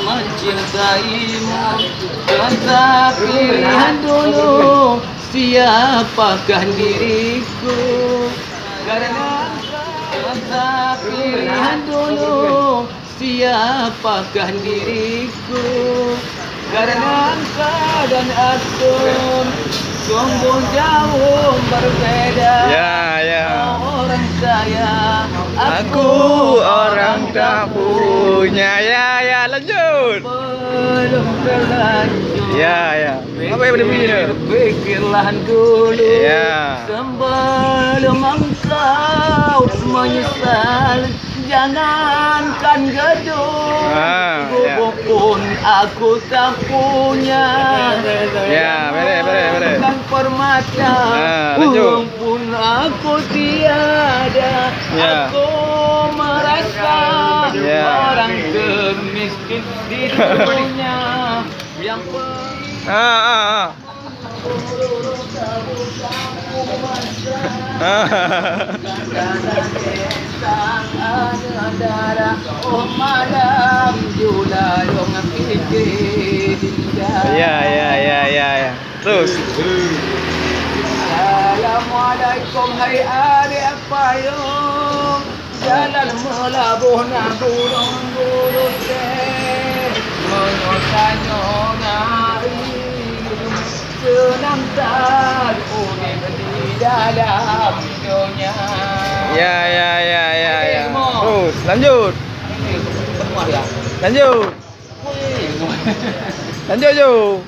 mencintaimu. Tetap pilihan dulu, siapakah diriku. Karena tetap pilihan dulu, siapakah diriku. Karena engkau dan aku sungguh jauh berbeda. Orang kaya, Aku orang tak punya. Lanjut. belum terlanjur. Apa yang berbunyi? Pikirlah dulu sebelum engkau menyesal. Jangankan gedung, gubuk pun aku tak punya. Dan permata, uang pun aku tiada. Aku merasa orang termiskin di dunia. Yang oh malam jula dong Terus. Assalamualaikum hai adik payung. Jalan melabuh na burung-burung teh menyota-nyona senang tak urip di dalam dunia. Terus, lanjut. Lanjut. Lanjut.